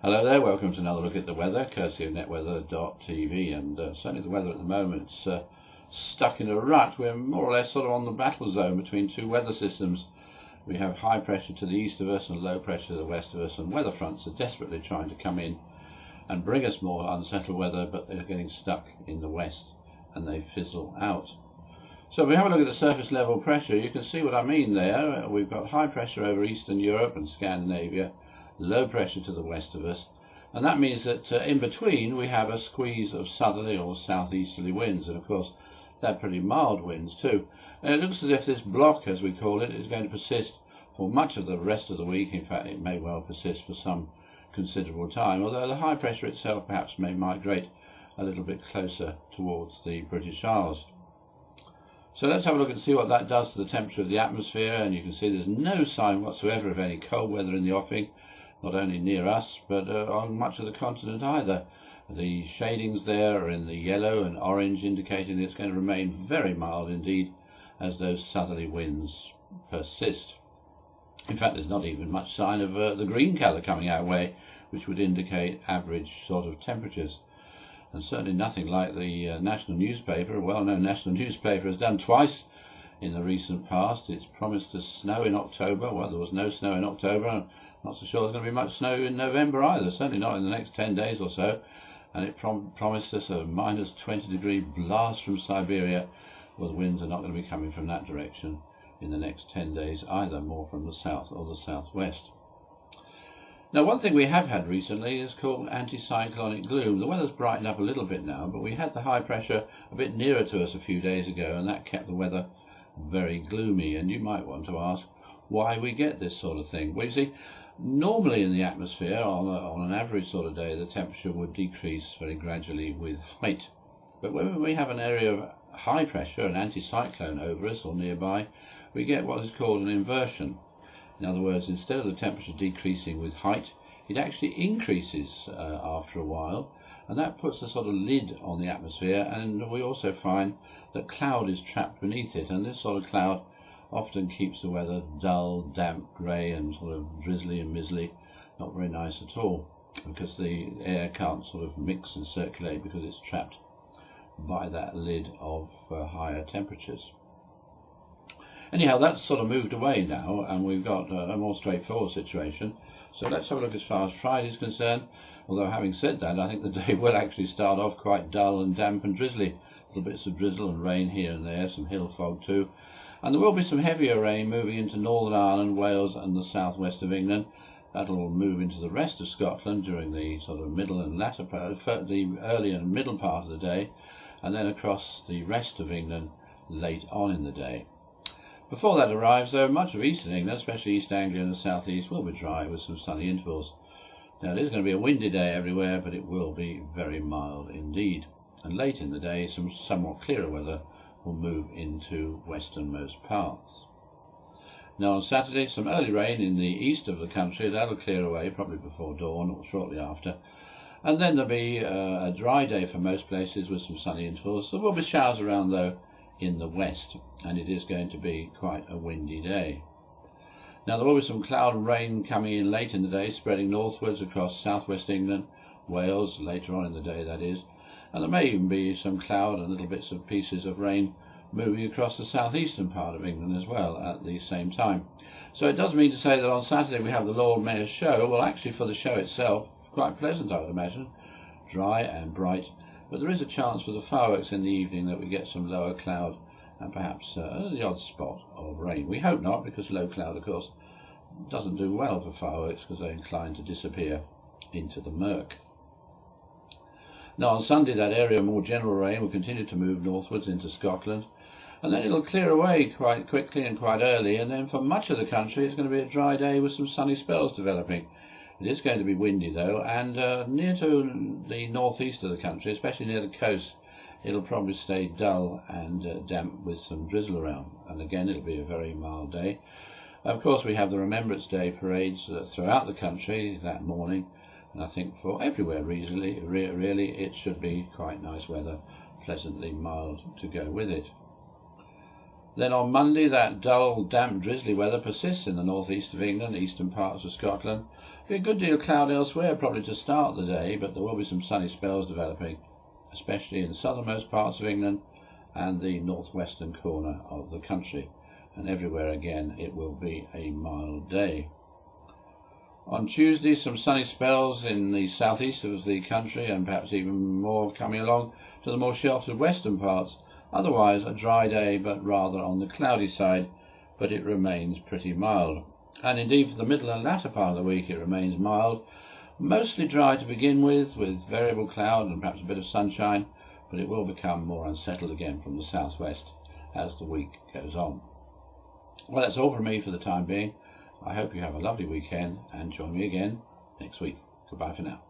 Hello there, welcome to another look at the weather, courtesy of netweather.tv, and certainly the weather at the moment is stuck in a rut. We're more or less sort of on the battle zone between two weather systems. We have high pressure to the east of us and low pressure to the west of us, and weather fronts are desperately trying to come in and bring us more unsettled weather, but they're getting stuck in the west and they fizzle out. So if we have a look at the surface level pressure, you can see what I mean there. We've got high pressure over Eastern Europe and Scandinavia, low pressure to the west of us, and that means that in between we have a squeeze of southerly or southeasterly winds, and of course they're pretty mild winds too. And it looks as if this block, as we call it, is going to persist for much of the rest of the week. In fact, it may well persist for some considerable time, although the high pressure itself perhaps may migrate a little bit closer towards the British Isles. So let's have a look and see what that does to the temperature of the atmosphere, and you can see there's no sign whatsoever of any cold weather in the offing, not only near us, but on much of the continent either. The shadings there are in the yellow and orange, indicating it's going to remain very mild indeed as those southerly winds persist. In fact, there's not even much sign of the green colour coming our way, which would indicate average sort of temperatures. And certainly nothing like the national newspaper, a well-known national newspaper, has done twice in the recent past. It's promised us snow in October. Well, there was no snow in October. I'm not so sure there's going to be much snow in November either, certainly not in the next 10 days or so. And it promised us a minus 20-degree blast from Siberia. Well, the winds are not going to be coming from that direction in the next 10 days either, more from the south or the southwest. Now, one thing we have had recently is called anticyclonic gloom. The weather's brightened up a little bit now, but we had the high pressure a bit nearer to us a few days ago, and that kept the weather very gloomy. And you might want to ask why we get this sort of thing. Well, you see, normally in the atmosphere, on an average sort of day, the temperature would decrease very gradually with height. But when we have an area of high pressure, an anticyclone over us or nearby, we get what is called an inversion. In other words, instead of the temperature decreasing with height, it actually increases after a while, and that puts a sort of lid on the atmosphere, and we also find that cloud is trapped beneath it, and this sort of cloud often keeps the weather dull, damp, grey and sort of drizzly and mizzly, not very nice at all, because the air can't sort of mix and circulate because it's trapped by that lid of higher temperatures. Anyhow, that's sort of moved away now, and we've got a more straightforward situation. So let's have a look as far as Friday is concerned. Although having said that, I think the day will actually start off quite dull and damp and drizzly. Little bits of drizzle and rain here and there, some hill fog too. And there will be some heavier rain moving into Northern Ireland, Wales and the southwest of England. That'll move into the rest of Scotland during the sort of middle and latter part, the early and middle part of the day, and then across the rest of England late on in the day. Before that arrives, though, much of eastern England, especially East Anglia and the southeast, will be dry with some sunny intervals. Now, it is going to be a windy day everywhere, but it will be very mild indeed. And late in the day, some somewhat clearer weather will move into westernmost parts. Now, on Saturday, some early rain in the east of the country. That'll clear away probably before dawn or shortly after. And then there'll be a dry day for most places with some sunny intervals. There will be showers around, though, in the west, and it is going to be quite a windy day. Now, there will be some cloud and rain coming in late in the day, spreading northwards across southwest England, Wales, later on in the day that is, and there may even be some cloud and little bits of pieces of rain moving across the southeastern part of England as well at the same time. So it does mean to say that on Saturday we have the Lord Mayor's show. Well, actually for the show itself, quite pleasant I would imagine, dry and bright. But there is a chance for the fireworks in the evening that we get some lower cloud and perhaps the odd spot of rain. We hope not, because low cloud, of course, doesn't do well for fireworks because they're inclined to disappear into the murk. Now, on Sunday, that area of more general rain will continue to move northwards into Scotland, and then it'll clear away quite quickly and quite early, and then for much of the country it's going to be a dry day with some sunny spells developing. It is going to be windy though, and near to the northeast of the country, especially near the coast, it'll probably stay dull and damp with some drizzle around, and again it'll be a very mild day. Of course, we have the Remembrance Day parades throughout the country that morning, and I think for everywhere really it should be quite nice weather, pleasantly mild to go with it. Then on Monday, that dull, damp, drizzly weather persists in the northeast of England, eastern parts of Scotland, Be a good deal of cloud elsewhere probably to start the day, but there will be some sunny spells developing, especially in the southernmost parts of England and the northwestern corner of the country. And everywhere again it will be a mild day. On Tuesday, some sunny spells in the southeast of the country and perhaps even more coming along to the more sheltered western parts. Otherwise a dry day, but rather on the cloudy side, but it remains pretty mild. And indeed for the middle and latter part of the week it remains mild, mostly dry to begin with variable cloud and perhaps a bit of sunshine, but it will become more unsettled again from the southwest as the week goes on. Well, that's all from me for the time being. I hope you have a lovely weekend and join me again next week. Goodbye for now.